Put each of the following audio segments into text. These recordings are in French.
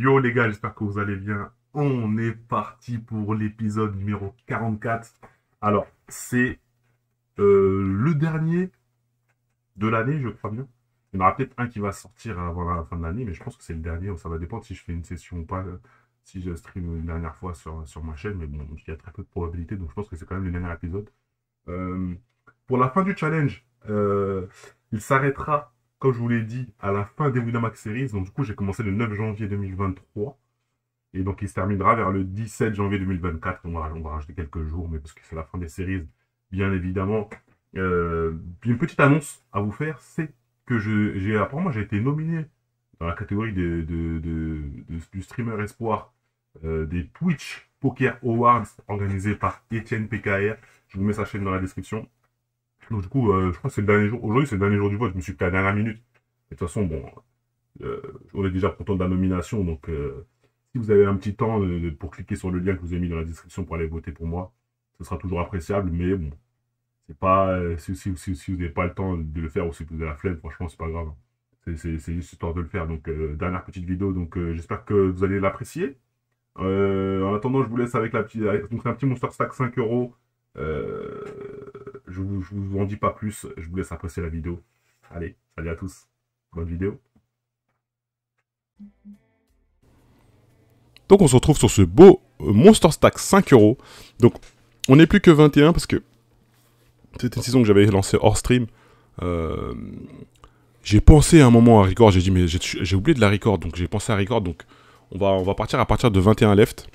Yo les gars, j'espère que vous allez bien. On est parti pour l'épisode numéro 44. Alors, c'est le dernier de l'année, je crois bien. Il y en aura peut-être un qui va sortir avant la fin de l'année, mais je pense que c'est le dernier. Ça va dépendre si je fais une session ou pas, si je stream une dernière fois sur ma chaîne. Mais bon, il y a très peu de probabilités, donc je pense que c'est quand même le dernier épisode. Euh, pour la fin du challenge, il s'arrêtera, comme je vous l'ai dit, à la fin des Winamax Series. Donc du coup, j'ai commencé le 9 janvier 2023. Et donc, il se terminera vers le 17 janvier 2024. On va rajouter quelques jours, mais parce que c'est la fin des séries, bien évidemment. Une petite annonce à vous faire, c'est que apparemment, j'ai été nominé dans la catégorie du streamer espoir des Twitch Poker Awards organisés par Etienne PKR. Je vous mets sa chaîne dans la description. Donc, du coup, je crois que c'est le dernier jour. Aujourd'hui, c'est le dernier jour du vote. Je me suis fait à la dernière minute. Et de toute façon, bon, on est déjà content de la nomination. Donc, si vous avez un petit temps pour cliquer sur le lien que je vous ai mis dans la description pour aller voter pour moi, ce sera toujours appréciable. Mais bon, c'est pas si vous n'avez pas le temps de le faire ou si vous avez la flemme, franchement, c'est pas grave. C'est juste histoire de le faire. Donc, dernière petite vidéo. Donc, j'espère que vous allez l'apprécier. En attendant, je vous laisse avec donc c'est un petit Monster Stack 5 euros. Je vous en dis pas plus. Je vous laisse apprécier la vidéo. Allez, salut à tous. Bonne vidéo. Donc on se retrouve sur ce beau Monster Stack 5 euros. Donc on n'est plus que 21 parce que c'était une saison que j'avais lancée hors stream. J'ai pensé à un moment à record, j'ai dit mais j'ai oublié de la record, donc j'ai pensé à record, donc on va partir à partir de 21 left.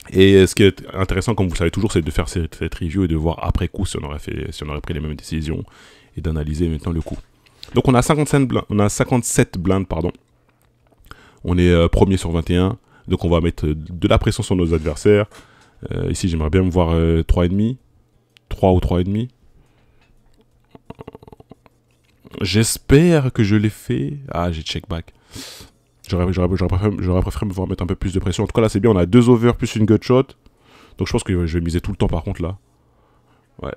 Et ce qui est intéressant, comme vous le savez toujours, c'est de faire cette review et de voir après coup si on aurait pris les mêmes décisions et d'analyser maintenant le coup. Donc on a 57 blindes, pardon. On est premier sur 21. Donc on va mettre de la pression sur nos adversaires. Ici j'aimerais bien me voir 3,5. 3 ou 3,5. J'espère que je l'ai fait. Ah, j'ai check back. J'aurais préféré me voir mettre un peu plus de pression. En tout cas là c'est bien, on a 2 over plus une gut shot. Donc je pense que je vais miser tout le temps par contre là. Ouais,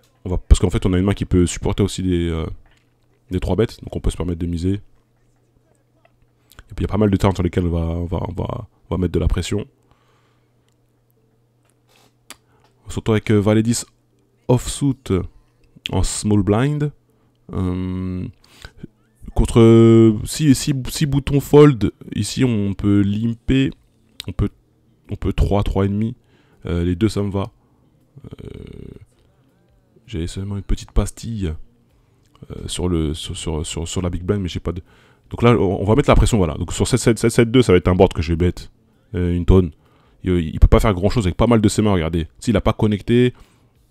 parce qu'en fait on a une main qui peut supporter aussi des 3 bêtes. Donc on peut se permettre de miser. Et puis il y a pas mal de turns sur lesquels on va mettre de la pression. Surtout avec Valedis offsuit en small blind. Contre si bouton fold, ici on peut limper. On peut 3, 3,5. Les deux ça me va. J'ai seulement une petite pastille sur la big blind, mais j'ai pas de. Donc là, on va mettre la pression, voilà. Donc sur 7-7-2, ça va être un board que je vais bet. Une tonne. Il peut pas faire grand chose avec pas mal de ses mains, regardez. S'il a pas connecté,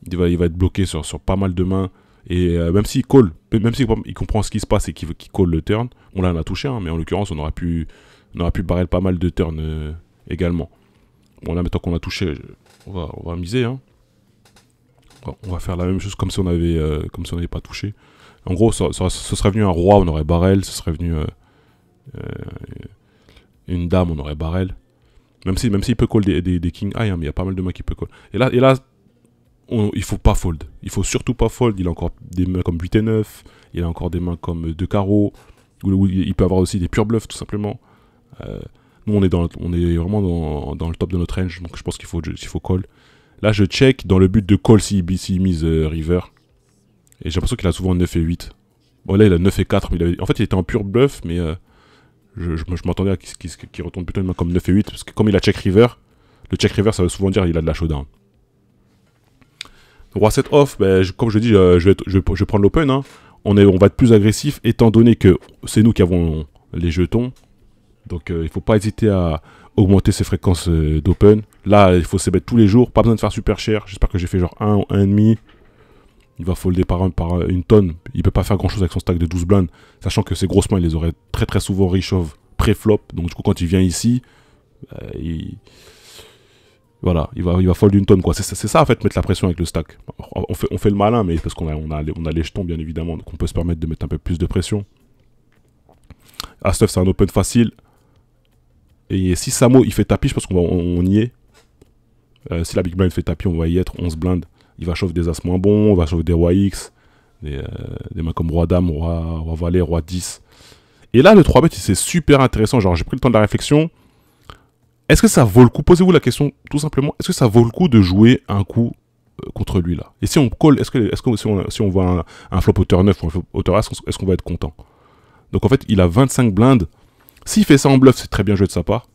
il va être bloqué sur pas mal de mains. Et même s'il call, même s'il comprend ce qui se passe et qu'il call le turn, on l'a touché, hein, mais en l'occurrence, on aurait pu barrer pas mal de turns également. Bon, là, maintenant qu'on a touché, on va miser, hein. On va faire la même chose comme si on n'avait pas touché. En gros, ce serait venu un roi, on aurait barrel. Ce serait venu une dame, on aurait barrel. Même s'il peut call des king high, hein, mais il y a pas mal de mains qui peut call. Et là il faut pas fold. Il faut surtout pas fold. Il a encore des mains comme 8 et 9. Il a encore des mains comme 2 carreaux. Où il peut avoir aussi des pure bluffs, tout simplement. Nous, on est vraiment dans le top de notre range. Donc je pense qu'il faut call. Là, je check dans le but de call s'il mise river. Et j'ai l'impression qu'il a souvent 9 et 8. Bon, là, il a 9 et 4. Mais en fait, il était en pure bluff, mais je m'attendais à qu'il retourne plutôt une main comme 9 et 8. Parce que comme il a check river, le check river, ça veut souvent dire qu'il a de la showdown. Roi 7 off, comme je dis, je vais prendre l'open. Hein. On va être plus agressif, étant donné que c'est nous qui avons les jetons. Donc, il ne faut pas hésiter à augmenter ses fréquences d'open. Là, il faut se bet tous les jours. Pas besoin de faire super cher. J'espère que j'ai fait genre 1 ou 1,5. Il va folder par une tonne. Il peut pas faire grand chose avec son stack de 12 blindes. Sachant que ses grosses mains, il les aurait très très souvent re-shove pré-flop. Donc du coup, quand il vient ici, voilà, il va fold une tonne, quoi. C'est ça en fait, mettre la pression avec le stack. On fait le malin, mais parce qu'on a les jetons bien évidemment. Donc on peut se permettre de mettre un peu plus de pression. As-9, c'est un open facile. Et si Samo il fait tapis, je pense qu'on y est. Si la big blind fait tapis, on va y être. 11 blindes. Il va chauffer des as moins bons, on va chauffer des rois X, des mains comme roi dame, roi valet, roi 10. Et là, le 3 bet, c'est super intéressant. Genre, j'ai pris le temps de la réflexion. est-ce que ça vaut le coup? Posez-vous la question tout simplement. Est-ce que ça vaut le coup de jouer un coup contre lui là? Et si on call, si on voit un flop hauteur 9 ou un flop hauteur As, est-ce qu'on va être content? Donc en fait, il a 25 blindes. S'il fait ça en bluff, c'est très bien joué de sa part.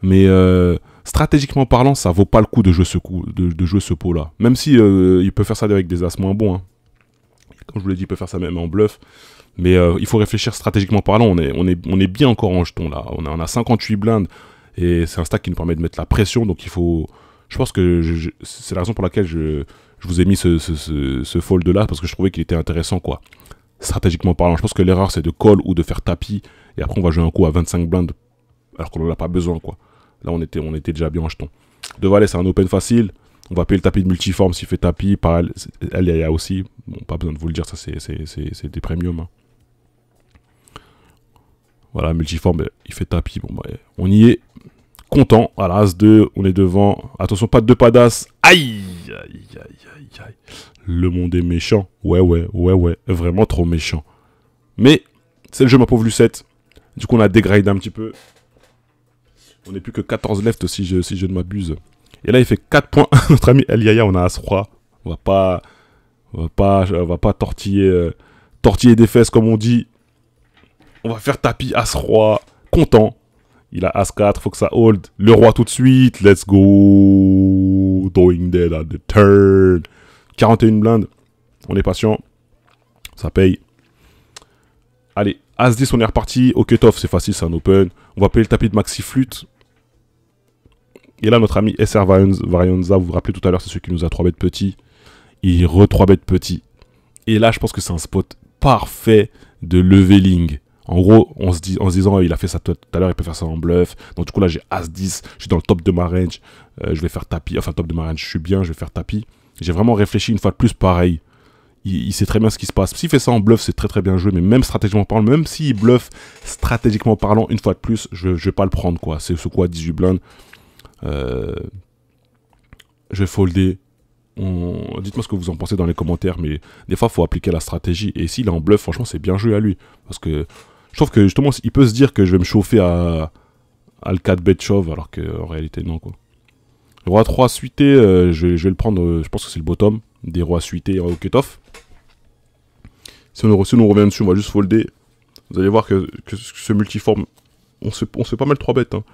Mais stratégiquement parlant, ça vaut pas le coup de jouer ce coup, de jouer ce pot là. Même si il peut faire ça avec des As moins bons. Hein. Comme je vous l'ai dit, il peut faire ça même en bluff. Mais il faut réfléchir stratégiquement parlant. On est bien encore en jeton là. On a 58 blindes. Et c'est un stack qui nous permet de mettre la pression. Donc il faut... Je pense que c'est la raison pour laquelle je vous ai mis ce fold là. Parce que je trouvais qu'il était intéressant quoi. Stratégiquement parlant. Je pense que l'erreur c'est de call ou de faire tapis. Et après on va jouer un coup à 25 blindes. Alors qu'on n'en a pas besoin quoi. Là on était déjà bien en jeton. De valet c'est un open facile. On va payer le tapis de multiforme s'il fait tapis. Par elle, il y a aussi. Bon, pas besoin de vous le dire, ça c'est des premiums. Hein. Voilà, multiforme, il fait tapis. Bon, bah, on y est. Content. Voilà, As-2, on est devant. Attention, pas de 2 pas d'As. Aïe, aïe, aïe, aïe, aïe. Le monde est méchant. Ouais. Vraiment trop méchant. Mais, c'est le jeu, ma pauvre Lucette. Du coup, on a dégradé un petit peu. On n'est plus que 14 left si je ne m'abuse. Et là, il fait 4 points. Notre ami El Yaya, on a As-3. On va pas tortiller des fesses, comme on dit. On va faire tapis As-Roi. Content. Il a As-4, faut que ça hold. Le roi tout de suite. Let's go. Doing dead at the turn. 41 blindes. On est patient. Ça paye. Allez, As-10, on est reparti. Au cut-off, c'est facile, c'est un open. On va payer le tapis de Maxi Flûte. Et là, notre ami SR Varianza, vous vous rappelez tout à l'heure, c'est celui qui nous a 3 bêtes petits. Il re-3 bêtes petits. Et là, je pense que c'est un spot parfait de leveling. En gros, en se disant, il a fait ça tout à l'heure, il peut faire ça en bluff. Donc du coup, là, j'ai As-10, je suis dans le top de ma range. Je vais faire tapis, enfin top de ma range, je suis bien, je vais faire tapis. J'ai vraiment réfléchi une fois de plus, pareil. Il sait très bien ce qui se passe. S'il fait ça en bluff, c'est très très bien joué, mais même stratégiquement parlant, même s'il bluffe stratégiquement parlant, une fois de plus, je vais pas le prendre, quoi. C'est ce coup à 18 blindes. Je vais folder. Dites-moi ce que vous en pensez dans les commentaires, mais des fois, il faut appliquer la stratégie. Et s'il est en bluff, franchement, c'est bien joué à lui. Parce que je trouve que justement, il peut se dire que je vais me chauffer à le 4 bet shove, alors qu'en réalité, non, quoi. Le roi 3 suité, je vais le prendre, je pense que c'est le bottom des rois suités au cut-off. Si on revient dessus, on va juste folder. Vous allez voir que ce multiforme, on se fait pas mal 3 bêtes. Hein.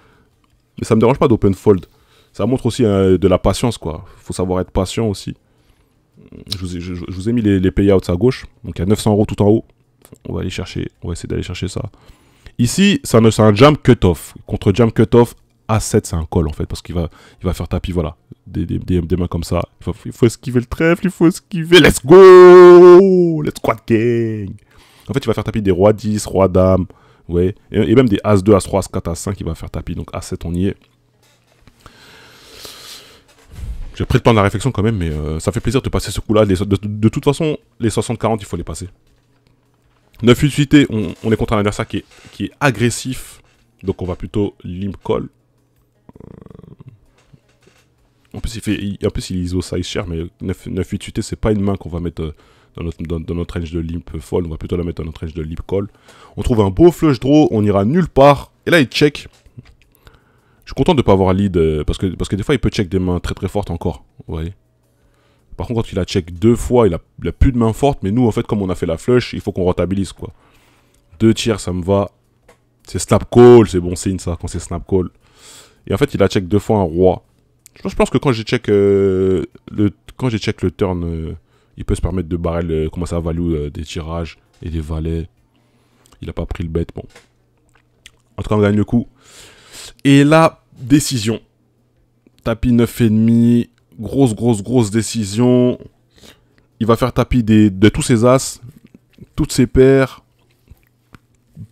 Mais ça me dérange pas d'open fold. Ça montre aussi de la patience, quoi. Faut savoir être patient aussi. Je vous ai mis les payouts à gauche. Donc il y a 900 € tout en haut. On va essayer d'aller chercher ça. Ici, c'est un jam cut-off. Contre jam cut-off, A7, c'est un call en fait. Parce qu'il va faire tapis, voilà. Des mains comme ça. Il faut esquiver le trèfle, il faut esquiver. Let's go! Let's squad gang! En fait, il va faire tapis des rois 10, roi dame. Ouais. Et même des As2, As3, As4, As5, il va faire tapis. Donc A7, on y est. J'ai pris le temps de la réflexion quand même, mais ça fait plaisir de passer ce coup-là. De toute façon, les 60-40, il faut les passer. 9-8 suité, on est contre un adversaire qui est agressif. Donc on va plutôt limp call. En plus, il ISO size cher, mais 9-8 suité, c'est pas une main qu'on va mettre dans notre range de limp fold. On va plutôt la mettre dans notre range de limp call. On trouve un beau flush draw, on ira nulle part. Et là, il check. Je suis content de ne pas avoir lead, parce que des fois, il peut check des mains très très fortes encore. Vous voyez. Par contre, quand il a check 2 fois, il a plus de mains fortes. Mais nous, en fait, comme on a fait la flush, il faut qu'on rentabilise, quoi. 2 tiers, ça me va. C'est snap call, c'est bon signe, ça, quand c'est snap call. Et en fait, il a check 2 fois un roi. Je pense que quand j'ai check le turn, il peut se permettre de barrer commencer à value des tirages et des valets. Il n'a pas pris le bet, bon. En tout cas, on gagne le coup. Et là, décision. Tapis 9,5. Grosse décision. Il va faire tapis de tous ses as. Toutes ses paires.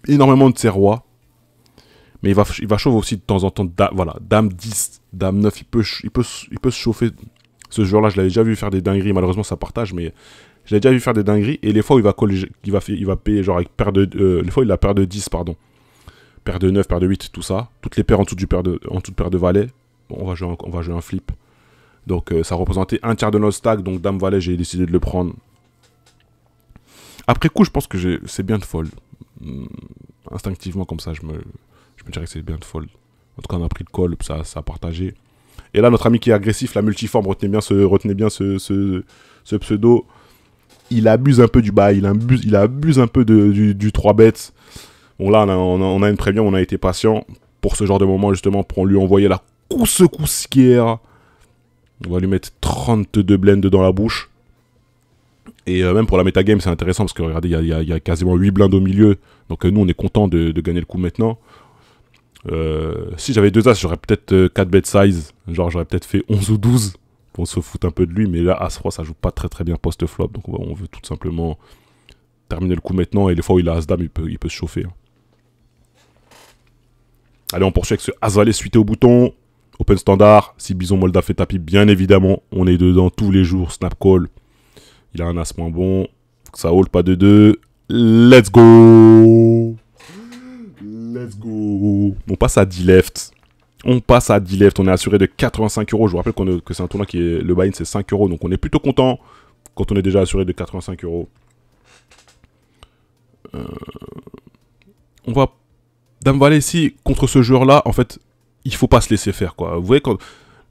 Énormément de ses rois. Mais il va chauffer aussi de temps en temps. Voilà, dame 10, dame 9. Il peut se chauffer. Ce joueur-là, je l'avais déjà vu faire des dingueries. Malheureusement, ça partage. Mais je l'avais déjà vu faire des dingueries. Et les fois où il va payer genre avec paire de... les fois où il a paire de 10, pardon. Paire de 9, paire de 8, tout ça. Toutes les paires en dessous de paire de valet. Bon, on va jouer un flip. Donc ça représentait un tiers de notre stack. Donc dame valet, j'ai décidé de le prendre. Après coup, je pense que c'est bien de fold. Instinctivement comme ça, je me dirais que c'est bien de fold. En tout cas, on a pris le call, ça a partagé. Et là, notre ami qui est agressif, la multiforme, retenez bien ce pseudo. Il abuse un peu du bail, il abuse un peu du 3 bêtes. Bon, là, on a une premium, on a été patient pour ce genre de moment, justement, pour lui envoyer la cousquière. On va lui mettre 32 blends dans la bouche. Et même pour la metagame, c'est intéressant parce que regardez, il y a quasiment 8 blindes au milieu. Donc nous, on est content de gagner le coup maintenant. Si j'avais 2 as, j'aurais peut-être 4 bet size. Genre, j'aurais peut-être fait 11 ou 12 pour se foutre un peu de lui. Mais là, As-3, ça joue pas très très bien post-flop. Donc on veut tout simplement terminer le coup maintenant. Et les fois où il a As-Dame, il peut se chauffer. Hein. Allez, on poursuit avec ce As-Valet suité au bouton. Open standard. Si Bison Molda fait tapis, bien évidemment, on est dedans tous les jours. Snap call. Il a un As moins bon. Faut que ça hold pas de 2. Let's go! Let's go! On passe à 10 left. On est assuré de 85 €. Je vous rappelle que c'est un tournoi qui est. Le buy-in c'est 5 €. Donc on est plutôt content quand on est déjà assuré de 85 €. On va. Dame Valet ici, contre ce joueur-là, en fait, il faut pas se laisser faire, quoi. Vous voyez, quand.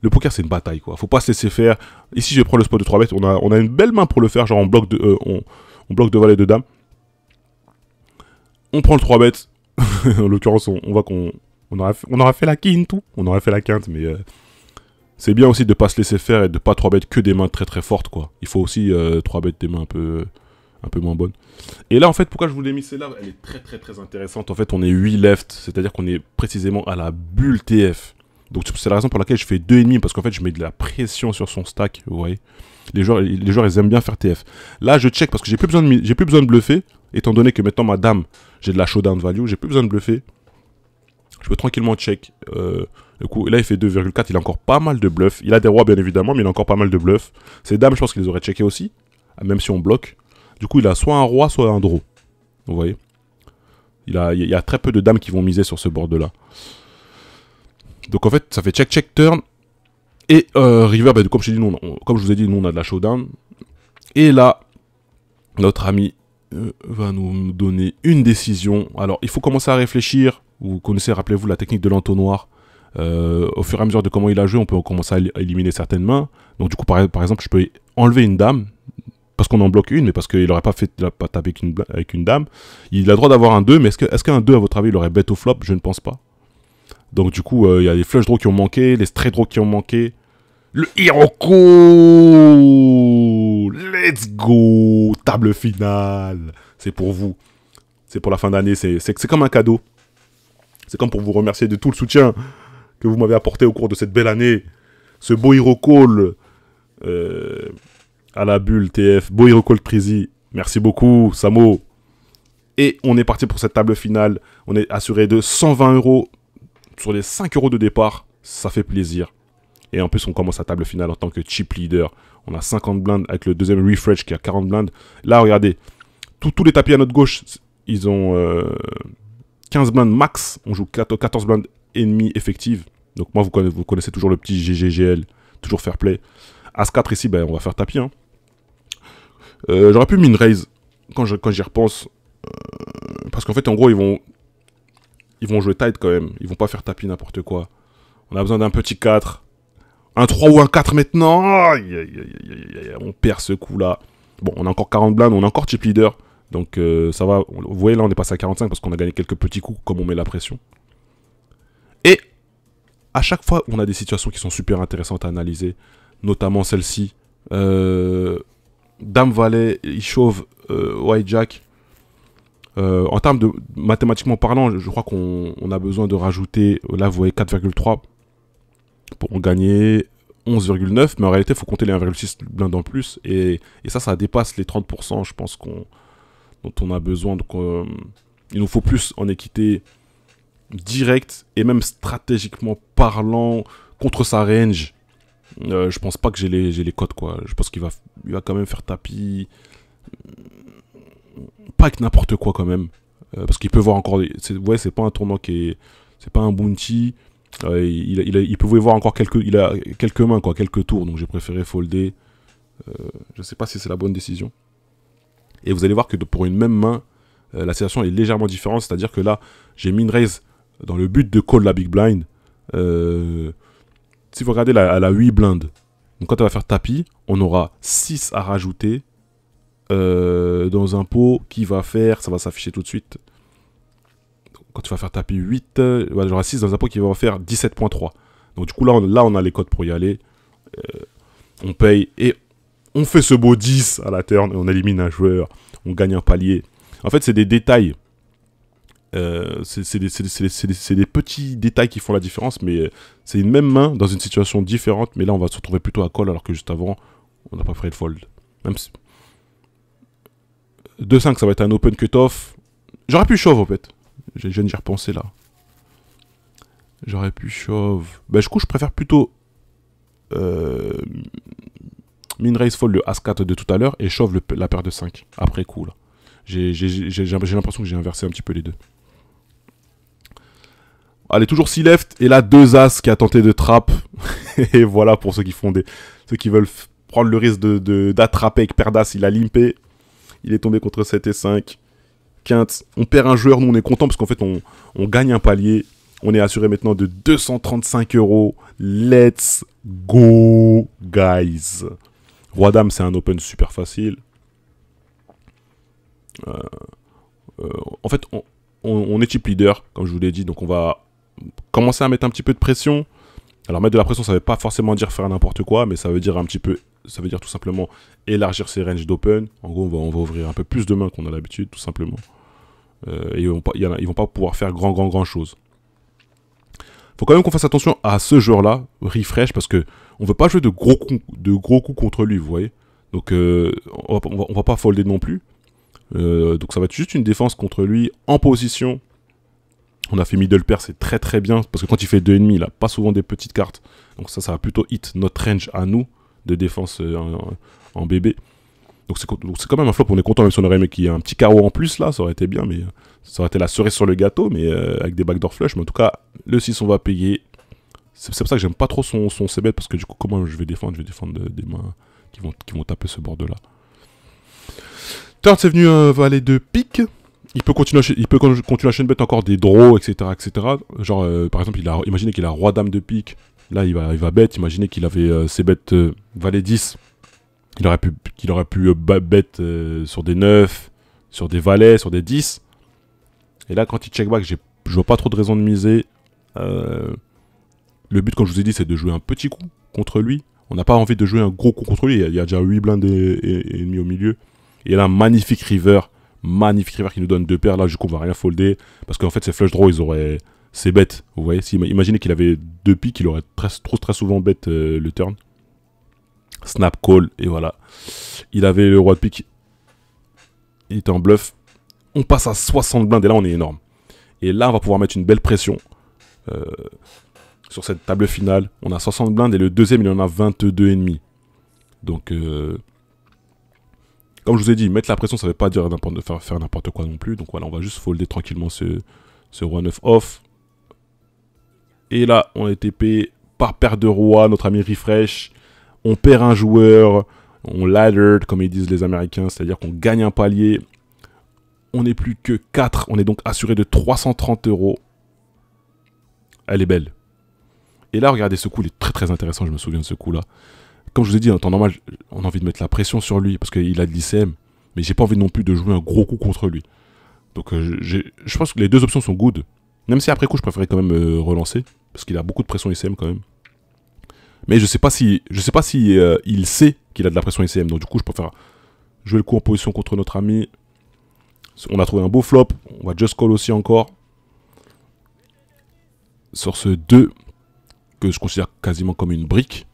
Le poker, c'est une bataille, quoi. Faut pas se laisser faire. Ici, je vais prendre le spot de 3 bêtes. On a une belle main pour le faire. Genre, on bloque on bloque de valet de dame. On prend le 3 bêtes. En l'occurrence, on voit qu'on aura fait la quinte, tout. On aurait fait la quinte, mais c'est bien aussi de pas se laisser faire et de pas 3 bêtes que des mains très très fortes, quoi. Il faut aussi 3 bêtes des mains un peu moins bonnes. Et là, en fait, pourquoi je vous l'ai mis celle-là, elle est très très très intéressante. En fait, on est 8 left, c'est-à-dire qu'on est précisément à la bulle TF. Donc c'est la raison pour laquelle je fais 2,5, parce qu'en fait, je mets de la pression sur son stack, vous voyez. Les joueurs, ils aiment bien faire TF. Là, je check parce que j'ai plus besoin de bluffer, étant donné que maintenant, ma dame, j'ai de la showdown value, j'ai plus besoin de bluffer. Je peux tranquillement check. Le coup, là, il fait 2,4, il a encore pas mal de bluffs. Il a des rois, bien évidemment, mais il a encore pas mal de bluffs. Ces dames, je pense qu'il les aurait checkés aussi, même si on bloque. Du coup, il a soit un roi, soit un draw. Vous voyez. Il y a très peu de dames qui vont miser sur ce board-là. Donc, en fait, ça fait check, check, turn. Et river, bah, comme je vous ai dit, nous, on a de la showdown. Et là, notre ami va nous donner une décision. Alors, il faut commencer à réfléchir. Vous connaissez, rappelez-vous, la technique de l'entonnoir. Au fur et à mesure de comment il a joué, on peut commencer à éliminer certaines mains. Donc, du coup, par exemple, je peux enlever une dame. Parce qu'on en bloque une, mais parce qu'il n'aurait pas tapé avec une dame. Il a le droit d'avoir un 2, mais est-ce qu'un 2, à votre avis, il aurait bet au flop? Je ne pense pas. Donc, du coup, il y a les flush draws qui ont manqué, les straight draws qui ont manqué. Le Hiroko! Let's go! Table finale! C'est pour vous. C'est pour la fin d'année. C'est comme un cadeau. C'est comme pour vous remercier de tout le soutien que vous m'avez apporté au cours de cette belle année. Ce beau Hiroko à la bulle TF. Beau Hiroko Trizy. Merci beaucoup, Samo. Et on est parti pour cette table finale. On est assuré de 120 € sur les 5 € de départ. Ça fait plaisir. Et en plus, on commence la table finale en tant que chip leader. On a 50 blindes avec le deuxième refresh qui a 40 blindes. Là, regardez, tous les tapis à notre gauche, ils ont 15 blindes max. On joue 14 blindes ennemies effectives. Donc moi, vous connaissez toujours le petit GGGL, toujours fair play. As-4 ici, ben, on va faire tapis. Hein. J'aurais pu min raise quand j'y repense. Parce qu'en fait, en gros, ils vont jouer tight quand même. Ils vont pas faire tapis n'importe quoi. On a besoin d'un petit 4. Un 3 ou un 4 maintenant. On perd ce coup-là. Bon, on a encore 40 blindes, on a encore chip leader. Donc ça va. Vous voyez, là, on est passé à 45 parce qu'on a gagné quelques petits coups comme on met la pression. Et à chaque fois, on a des situations qui sont super intéressantes à analyser. Notamment celle-ci. Dame Valet, il chauve White Jack. En termes de mathématiquement parlant, je crois qu'on a besoin de rajouter, là vous voyez 4,3 pour gagner 11,9, mais en réalité il faut compter les 1,6 blindes en plus, et ça dépasse les 30%, je pense dont on a besoin. Donc il nous faut plus en équité directe, et même stratégiquement parlant, contre sa range. Je pense pas que j'ai les codes, quoi. Je pense qu'il va quand même faire tapis. Pas avec n'importe quoi quand même. Parce qu'il peut voir encore... Ouais, c'est pas un tournoi qui est... C'est pas un bounty. Il peut voir encore il a quelques mains, quoi, quelques tours. Donc j'ai préféré folder. Je sais pas si c'est la bonne décision. Et vous allez voir que pour une même main, la situation est légèrement différente. C'est-à-dire que là, j'ai min raise dans le but de call la big blind. si vous regardez, elle a 8 blindes. Donc quand elle va faire tapis, on aura 6 à rajouter dans un pot qui va faire, ça va s'afficher tout de suite. Quand tu vas faire tapis 8, voilà, j'aurai 6 dans un pot qui va faire 17.3. Donc du coup là on a les codes pour y aller. On paye et on fait ce beau 10 à la turn, on élimine un joueur, on gagne un palier. En fait c'est des détails. C'est des petits détails qui font la différence, mais c'est une même main dans une situation différente. Mais là, on va se retrouver plutôt à call, alors que juste avant, on n'a pas fait le fold. Même si... 2-5, ça va être un open cut-off. J'aurais pu shove, en fait. Je viens d'y repenser, là. J'aurais pu shove. Bah, du coup, je préfère plutôt min-raise fold le As-4 de tout à l'heure et shove la paire de 5. Après coup, là. J'ai l'impression que j'ai inversé un petit peu les deux. Allez, toujours 6 left. Et là, 2 As qui a tenté de trap. Et voilà pour ceux qui veulent prendre le risque d'attraper avec paire d'As. Il a limpé. Il est tombé contre 7 et 5. Quinte. On perd un joueur. Nous, on est content parce qu'en fait, on gagne un palier. On est assuré maintenant de 235 €. Let's go, guys. Roi-Dame, c'est un open super facile. En fait, on est chip leader, comme je vous l'ai dit. Donc, on va commencer à mettre un petit peu de pression. Alors mettre de la pression, ça ne veut pas forcément dire faire n'importe quoi, mais ça veut dire un petit peu, ça veut dire tout simplement élargir ses ranges d'open. En gros, on va ouvrir un peu plus de mains qu'on a l'habitude, tout simplement. Et ils vont pas pouvoir faire grand chose. Faut quand même qu'on fasse attention à ce joueur-là, refresh, parce que on veut pas jouer de gros coups contre lui, vous voyez. Donc on va pas folder non plus. Donc ça va être juste une défense contre lui en position. On a fait middle pair, c'est très bien, parce que quand il fait 2,5, il a pas souvent des petites cartes. Donc ça va plutôt hit notre range à nous, de défense en bébé. Donc c'est quand même un flop, on est content, même si on aurait aimé qu'il y ait un petit carreau en plus, là, ça aurait été bien, mais ça aurait été la cerise sur le gâteau, mais avec des backdoor flush. Mais en tout cas, le 6, on va payer. C'est pour ça que j'aime pas trop son c-bet, parce que du coup, comment je vais défendre des mains qui vont taper ce board-là. Turn, c'est venu valet de pique. Il peut continuer à chain bet encore des draws, etc. Genre, par exemple, imaginez qu'il a roi-dame de pique. Là, il va bet. Imaginez qu'il avait ses bêtes valet 10. Il aurait pu bet sur des 9, sur des valets, sur des 10. Et là, quand il check back, je vois pas trop de raison de miser. Le but, comme je vous ai dit, c'est de jouer un petit coup contre lui. On n'a pas envie de jouer un gros coup contre lui. Il y a déjà 8 blindes et demi au milieu. Et là, un magnifique river qui nous donne 2 paires. Là, du coup, on va rien folder. Parce qu'en fait, ces flush draws, ils auraient... C'est bête. Vous voyez, imaginez qu'il avait 2 piques, il aurait très souvent bet le turn. Snap call, et voilà. Il avait le roi de pique. Il était en bluff. On passe à 60 blindes, et là, on est énorme. Et là, on va pouvoir mettre une belle pression sur cette table finale. On a 60 blindes, et le deuxième, il en a 22,5. Donc... comme je vous ai dit, mettre la pression, ça ne veut pas dire faire n'importe quoi non plus. Donc voilà, on va juste folder tranquillement ce roi 9 off. Et là, on a été payé par paire de rois, notre ami refresh. On perd un joueur, on laddered, comme ils disent les Américains, c'est-à-dire qu'on gagne un palier. On n'est plus que 4, on est donc assuré de 330 €. Elle est belle. Et là, regardez, ce coup, il est très intéressant, je me souviens de ce coup-là. Comme je vous ai dit, en temps normal, on a envie de mettre la pression sur lui parce qu'il a de l'ICM, mais j'ai pas envie non plus de jouer un gros coup contre lui. Donc je pense que les deux options sont good. Même si après coup, je préférais quand même relancer parce qu'il a beaucoup de pression ICM quand même. Mais je sais pas si il sait qu'il a de la pression ICM. Donc du coup, je préfère jouer le coup en position contre notre ami. On a trouvé un beau flop. On va just call aussi encore sur ce 2 que je considère quasiment comme une brique.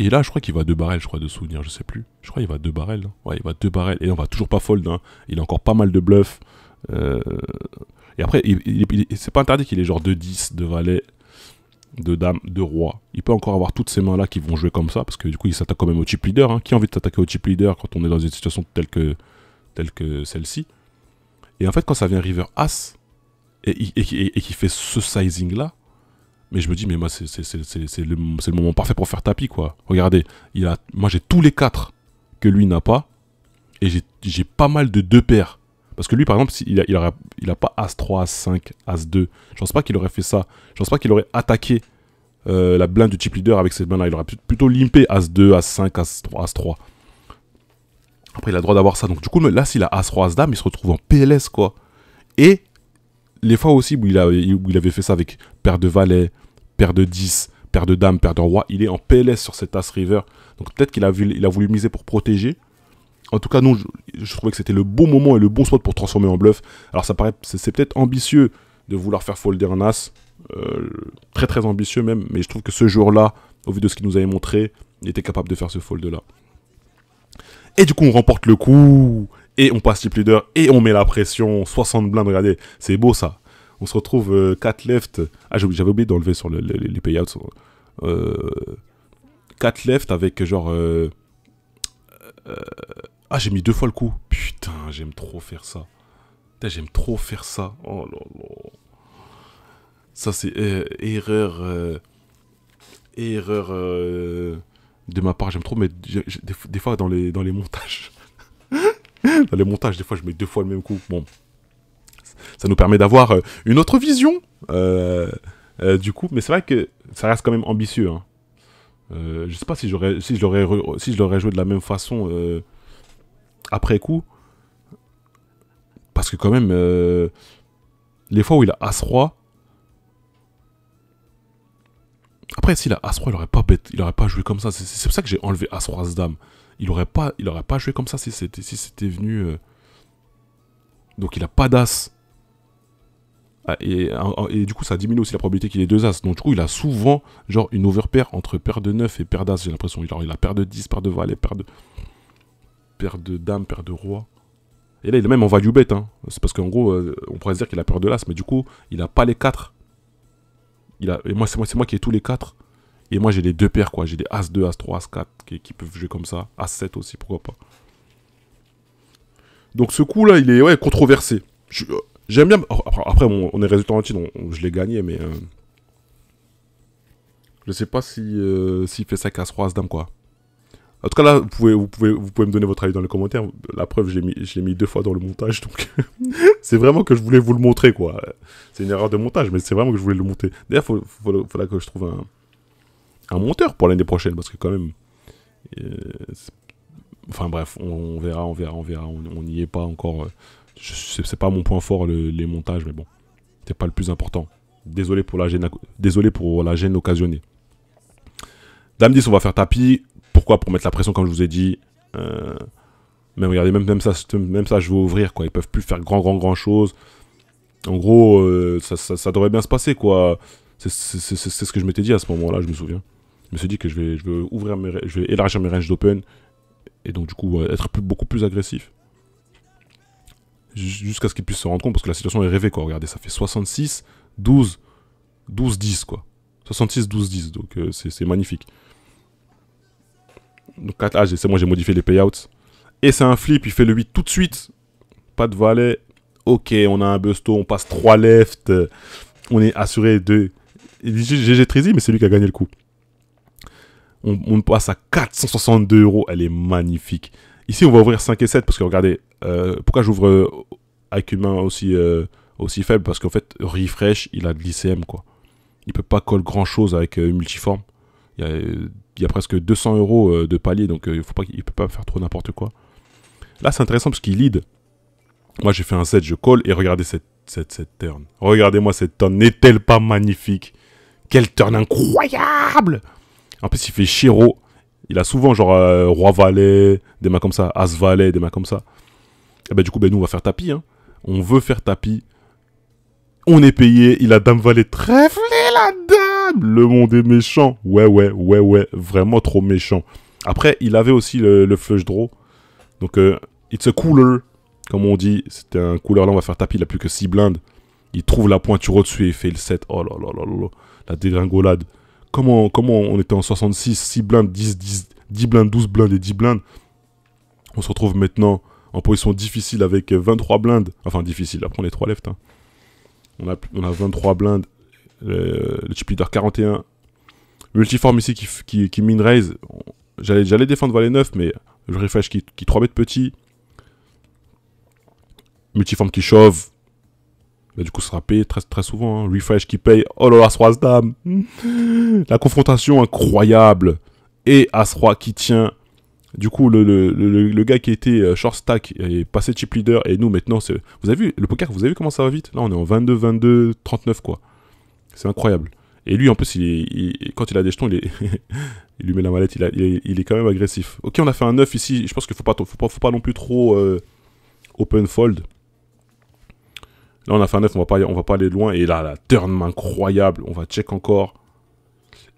Et là, je crois qu'il va 2 barrels, je crois, de souvenir, je sais plus. Je crois qu'il va 2 barrels. Hein. Ouais, il va 2 barrels. Et on va toujours pas fold. Hein. Il a encore pas mal de bluff. Et après, c'est pas interdit qu'il ait genre 2-10, 2 valets, 2 dames, 2 rois. Il peut encore avoir toutes ces mains-là qui vont jouer comme ça. Parce que du coup, il s'attaque quand même au chip leader. Hein. Qui a envie de s'attaquer au chip leader quand on est dans une situation telle que celle-ci? Et en fait, quand ça vient river as, et qu'il fait ce sizing-là, mais je me dis, mais moi, c'est le moment parfait pour faire tapis, quoi. Regardez, moi, j'ai tous les 4 que lui n'a pas. Et j'ai pas mal de 2 paires. Parce que lui, par exemple, il a pas As-3, As-5, As-2. Je pense pas qu'il aurait fait ça. Je pense pas qu'il aurait attaqué la blinde du chip leader avec cette blinde-là. Il aurait plutôt limpé As-2, As-5, As-3, As-3. Après, il a le droit d'avoir ça. Donc, du coup, là, s'il a As-3, As-Dame, il se retrouve en PLS, quoi. Et les fois aussi où il avait fait ça avec paire de valet, paire de 10, paire de dame, paire de roi, il est en PLS sur cet As-River. Donc, peut-être qu'il a voulu miser pour protéger. En tout cas, non, je trouvais que c'était le bon moment et le bon spot pour transformer en bluff. Alors, c'est peut-être ambitieux de vouloir faire folder un As. Très, très ambitieux même. Mais je trouve que ce jour-là, au vu de ce qu'il nous avait montré, il était capable de faire ce fold-là. Et du coup, on remporte le coup. Et on passe chip leader. Et on met la pression. 60 blindes, regardez. C'est beau, ça. On se retrouve 4 left. Ah, j'avais oublié d'enlever sur les payouts. 4 left avec genre... Ah, j'ai mis 2 fois le coup. Putain, j'aime trop faire ça. Putain, j'aime trop faire ça. Oh là là. Ça, c'est erreur... erreur de ma part. J'aime trop mettre... Des fois, dans les montages... dans les montages, des fois, je mets 2 fois le même coup. Bon. Ça nous permet d'avoir une autre vision. Du coup, mais c'est vrai que ça reste quand même ambitieux. Hein. Je sais pas si je l'aurais joué de la même façon après coup. Parce que quand même, les fois où il a As-Roi... Après, s'il a As-Roi, il aurait pas joué comme ça. C'est pour ça que j'ai enlevé As-Roi, As-Dame. Il aurait pas joué comme ça si c'était venu... Donc il a pas d'As. Et du coup, ça diminue aussi la probabilité qu'il ait 2 As. Donc du coup, il a souvent genre une overpair entre paire de 9 et paire d'As, j'ai l'impression. Il a paire de 10, paire de valet, paire de dame, paire de roi. Et là, il est même en value bet. Hein. C'est parce qu'en gros, on pourrait se dire qu'il a paire de l'As, mais du coup, il a pas les 4. Et moi, c'est moi qui ai tous les 4. Et moi, j'ai les 2 paires, quoi. J'ai des As-2, As-3, As-4 qui peuvent jouer comme ça. As-7 aussi, pourquoi pas. Donc ce coup-là, il est controversé. J'aime bien... Après, on est résultat entier, donc je l'ai gagné, mais... je sais pas s'il fait ça qu'As-Roi, As-Dame, quoi. En tout cas, là, vous pouvez me donner votre avis dans les commentaires. La preuve, je l'ai mis 2 fois dans le montage, donc... c'est vraiment que je voulais vous le montrer, quoi. C'est une erreur de montage, mais c'est vraiment que je voulais le monter. D'ailleurs, faudra que je trouve un monteur pour l'année prochaine, parce que quand même... Enfin bref, on verra. On n'y est pas encore. C'est pas mon point fort, les montages, mais bon. C'est pas le plus important. Désolé pour la gêne occasionnée. Dame 10, on va faire tapis. Pourquoi? Pour mettre la pression, comme je vous ai dit. Mais regardez, même ça, je vais ouvrir, quoi. Ils peuvent plus faire grand chose. En gros, ça devrait bien se passer, quoi. C'est ce que je m'étais dit à ce moment-là, je me souviens. Je me suis dit que je vais élargir mes ranges d'open. Et donc, du coup, être beaucoup plus agressif. Jusqu'à ce qu'ils puissent se rendre compte, parce que la situation est rêvée, quoi. Regardez, ça fait 66, 12, 12, 10, quoi. 66, 12, 10, donc c'est magnifique. Donc, c'est moi, j'ai modifié les payouts. Et c'est un flip, il fait le 8 tout de suite. Pas de valet. Ok, on a un busto, on passe 3 left. On est assuré de... GG Trizy, mais c'est lui qui a gagné le coup. On passe à 462 €. Elle est magnifique. Ici, on va ouvrir 5 et 7 parce que regardez, pourquoi j'ouvre avec une main aussi faible? Parce qu'en fait, refresh, il a de l'ICM, quoi. Il peut pas coller grand chose avec multiforme. Il y a presque 200 € de palier, donc il peut pas faire trop n'importe quoi. Là, c'est intéressant parce qu'il lead. Moi, j'ai fait un 7, je colle et regardez cette turn. Regardez-moi cette turn. N'est-elle pas magnifique? Quelle turn incroyable! En plus, il fait Chiro. Il a souvent genre Roi-Valet, des mains comme ça, As-Valet, des mains comme ça. Et bah du coup, nous, on va faire tapis. Hein. On veut faire tapis. On est payé. Il a Dame-Valet trèfle, la dame. Le monde est méchant. Ouais. Vraiment trop méchant. Après, il avait aussi le flush draw. Donc, it's a cooler. Comme on dit, c'était un cooler. Là, on va faire tapis. Il a plus que 6 blindes. Il trouve la pointure au-dessus et il fait le 7. Oh là là là là. La dégringolade. Comment on était en 66, 6 blindes, 10 blindes, 12 blindes et 10 blindes. On se retrouve maintenant en position difficile avec 23 blindes. Enfin, difficile, après on est 3 left. Hein. On a 23 blindes. Le chip leader 41. Multiforme ici qui min raise. J'allais défendre valet 9, mais le refresh qui 3 bêtes petit. multiforme qui chauffe. Bah, du coup, ça sera payé très, très souvent. Hein. Refresh qui paye. Oh là là, As-Roi As-Dame. La confrontation incroyable. Et As-Roi qui tient. Du coup, le gars qui était short stack est passé chip leader. Et nous, maintenant, c'est. Vous avez vu, le poker, vous avez vu comment ça va vite? Là, on est en 22, 22, 39, quoi. C'est incroyable. Et lui, en plus, quand il a des jetons, il lui met la mallette, il est quand même agressif. Ok, on a fait un 9 ici. Je pense qu'il faut pas non plus trop open fold. Là, on a fait un 9, on va pas aller loin. Et là, la turn incroyable. On va check encore.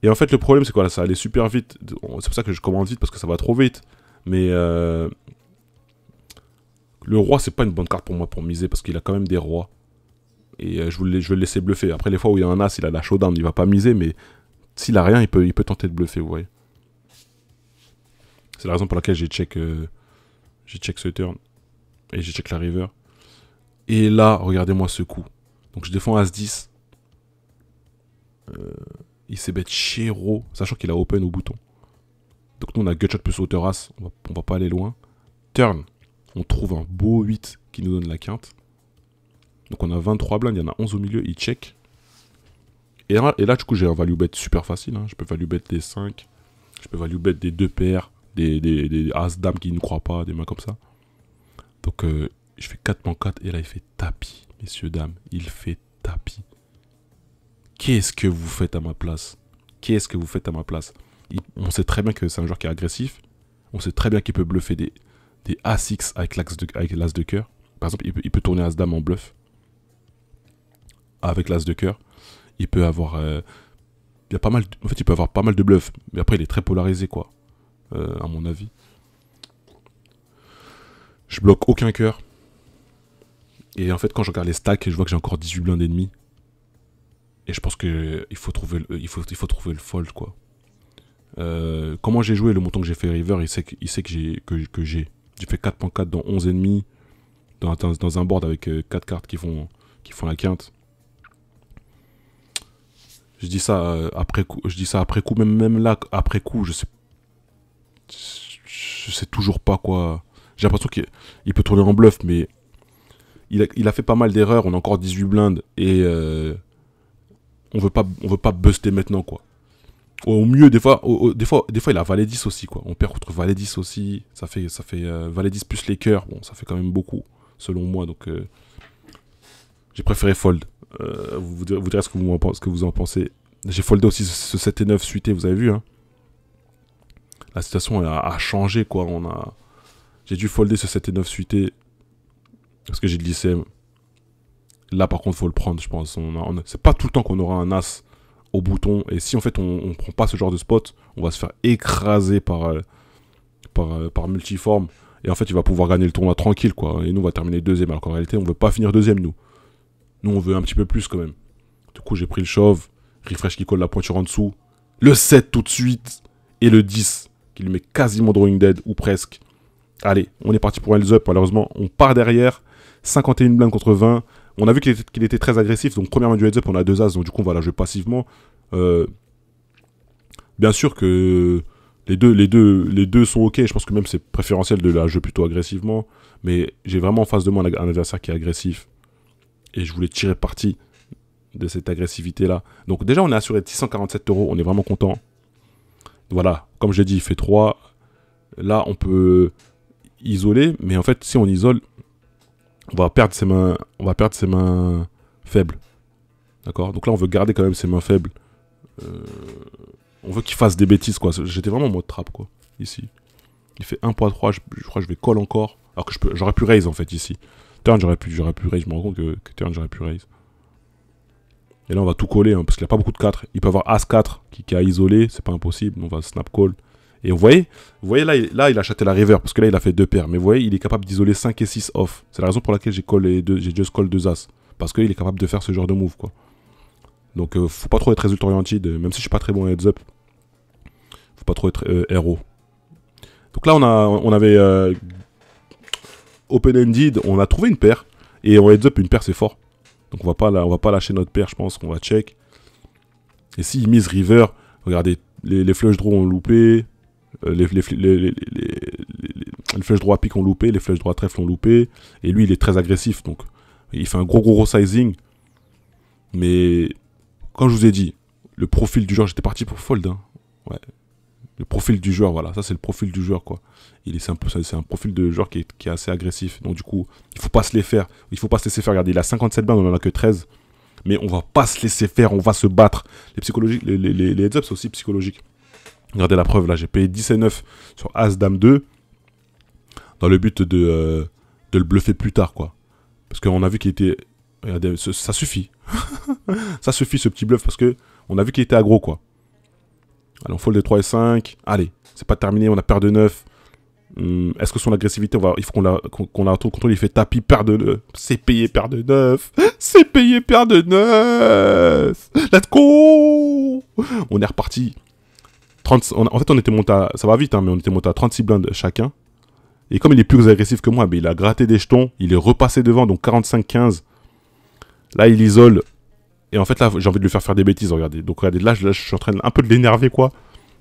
Et en fait, le problème, c'est que ça allait super vite. C'est pour ça que je commande vite, parce que ça va trop vite. Mais le roi, c'est pas une bonne carte pour moi pour miser, parce qu'il a quand même des rois. Et je vais le laisser bluffer. Après, les fois où il y a un as, il a la showdown, il va pas miser, mais s'il a rien, il peut tenter de bluffer, vous voyez. C'est la raison pour laquelle j'ai check ce turn. Et j'ai check la river. Et là, regardez-moi ce coup. Donc je défends As-10. Il s'est bet chéro, sachant qu'il a open au bouton. Donc nous on a gutshot plus hauteur As, on va pas aller loin. Turn, on trouve un beau 8 qui nous donne la quinte. Donc on a 23 blindes, il y en a 11 au milieu, il check. Et là du coup j'ai un value bet super facile. Hein. Je peux value bet des 5. Je peux value bet des 2 paires, des As-Dame qui ne croient pas, des mains comme ça. Donc je fais 4 en 4 et là il fait tapis, messieurs, dames. Il fait tapis. Qu'est-ce que vous faites à ma place? Qu'est-ce que vous faites à ma place? On sait très bien que c'est un joueur qui est agressif. On sait très bien qu'il peut bluffer des As-X avec l'As de cœur. Par exemple, il peut tourner As-Dame en bluff. Avec l'As de cœur. Il peut avoir... il y a pas mal en fait, il peut avoir pas mal de bluffs. Mais après, il est très polarisé, quoi. À mon avis. Je bloque aucun cœur. Et en fait, quand je regarde les stacks, je vois que j'ai encore 18 blindes et demi. Et je pense qu'il faut trouver le fold, quoi. Comment j'ai joué, le montant que j'ai fait river, il sait que j'ai. J'ai fait 4.4 dans 11,5 dans un board avec 4 cartes qui font la quinte. Je dis ça après coup, même là, après coup, je sais toujours pas quoi. J'ai l'impression qu'il peut tourner en bluff, mais il a fait pas mal d'erreurs, on a encore 18 blindes, et on veut pas buster maintenant, quoi. Au mieux, des fois, il a Valet 10 aussi, quoi. On perd contre Valet 10 aussi. Ça fait Valet 10 plus les cœurs. Bon, ça fait quand même beaucoup, selon moi. Donc, j'ai préféré fold. Vous direz ce que vous en pensez. J'ai foldé aussi ce 7 et 9 suité, vous avez vu, hein. La situation a changé, quoi. J'ai dû folder ce 7 et 9 suité. Parce que j'ai glissé. Là, par contre, faut le prendre, je pense. C'est pas tout le temps qu'on aura un as au bouton. Et si, en fait, on prend pas ce genre de spot, on va se faire écraser par multiforme. Et en fait, il va pouvoir gagner le tournoi tranquille, quoi. Et nous, on va terminer deuxième. Alors qu'en réalité, on veut pas finir deuxième, nous. Nous, on veut un petit peu plus, quand même. Du coup, j'ai pris le shove. Refresh qui colle la pointure en dessous. Le 7 tout de suite. Et le 10 qui lui met quasiment drawing dead, ou presque. Allez, on est parti pour un heads up, malheureusement. On part derrière. 51 blindes contre 20. On a vu qu'il était très agressif. Donc, première main du heads up, on a 2 as. Donc, du coup, on va la jouer passivement. Bien sûr que les deux sont ok. Je pense que même c'est préférentiel de la jouer plutôt agressivement. Mais j'ai vraiment en face de moi un adversaire qui est agressif. Et je voulais tirer parti de cette agressivité-là. Donc, déjà, on est assuré de 647 €. On est vraiment content. Voilà. Comme je l'ai dit, il fait 3. Là, on peut isoler. Mais en fait, si on isole, on va perdre ses mains faibles. D'accord? Donc là, on veut garder quand même ses mains faibles. On veut qu'il fasse des bêtises, quoi. J'étais vraiment en mode trap, quoi. Ici. Il fait 1.3. Je crois que je vais call encore. Alors que j'aurais pu raise, en fait, ici. Turn, j'aurais pu raise. Je me rends compte que turn, j'aurais pu raise. Et là, on va tout coller, hein, parce qu'il n'y a pas beaucoup de 4. Il peut avoir As-4 qui a isolé. C'est pas impossible. On va snap call. Et vous voyez là, il a chaté la river, parce que là, il a fait 2 paires. Mais vous voyez, il est capable d'isoler 5 et 6 off. C'est la raison pour laquelle j'ai just call 2 as. Parce qu'il est capable de faire ce genre de move, quoi. Donc, faut pas trop être résultat oriented, même si je suis pas très bon à heads up. Faut pas trop être héros. Donc là, on avait open-ended, on a trouvé une paire. Et en heads up, une paire, c'est fort. Donc, on va pas lâcher notre paire, je pense qu'on va check. Et s'il mise river, regardez, les flush draws ont loupé. Les flèches droit pique ont loupé, les flèches droit trèfle ont loupé. Et lui, il est très agressif. Donc, il fait un gros sizing. Mais, comme je vous ai dit, le profil du joueur, j'étais parti pour fold. Hein. Ouais. Le profil du joueur, voilà. Ça, c'est le profil du joueur, quoi. C'est un profil de joueur qui est assez agressif. Donc, du coup, il faut pas se les faire. Il faut pas se laisser faire. Regardez, il a 57 blindes, on en a que 13. Mais on va pas se laisser faire, on va se battre. Les heads-up, c'est aussi psychologique. Regardez la preuve, là, j'ai payé 10 et 9 sur As-Dame 2. Dans le but de le bluffer plus tard, quoi. Parce qu'on a vu qu'il était... Regardez, ça suffit. Ça suffit, ce petit bluff, parce que on a vu qu'il était aggro, quoi. Allez, on fold les 3 et 5. Allez, c'est pas terminé, on a paire de 9. Est-ce que son agressivité, il faut qu'on la contrôle, il fait tapis, paire de 9. C'est payé, paire de 9. C'est payé, paire de 9. Let's go. On est reparti. En fait, on était monté à... Ça va vite, hein, mais on était monté à 36 blindes chacun. Et comme il est plus agressif que moi, il a gratté des jetons. Il est repassé devant, donc 45-15. Là, il isole. Et en fait, là, j'ai envie de lui faire des bêtises, regardez. Donc, regardez, là, je suis en train un peu de l'énerver, quoi.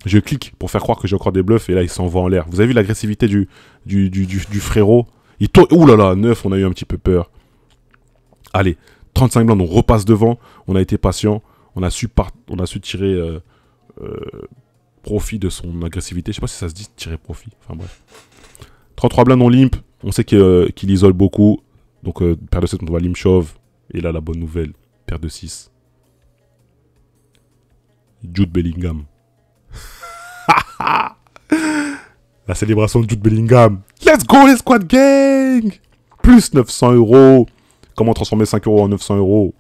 Je clique pour faire croire que j'ai encore des bluffs. Et là, il s'envoie en l'air. Vous avez vu l'agressivité du frérot? Il tourne... Ouh là là, 9, on a eu un petit peu peur. Allez, 35 blindes, on repasse devant. On a été patient. On a su tirer profit de son agressivité. Je sais pas si ça se dit tirer profit. Enfin, bref. 33 blindes, on limp. On sait qu'il isole beaucoup. Donc, paire de 7, on va limp shove. Et là, la bonne nouvelle. Paire de 6. Jude Bellingham. La célébration de Jude Bellingham. Let's go, les squad gang. Plus 900 €. Comment transformer 5 € en 900 €?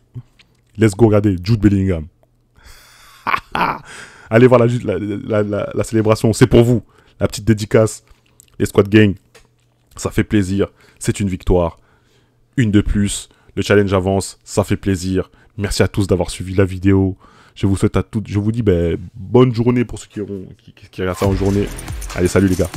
Let's go, regardez. Jude Bellingham. Allez voir la célébration. C'est pour vous. La petite dédicace. Les squad gang. Ça fait plaisir. C'est une victoire. Une de plus. Le challenge avance. Ça fait plaisir. Merci à tous d'avoir suivi la vidéo. Je vous souhaite à toutes. Je vous dis bonne journée pour ceux qui regardent ça en journée. Allez, salut les gars.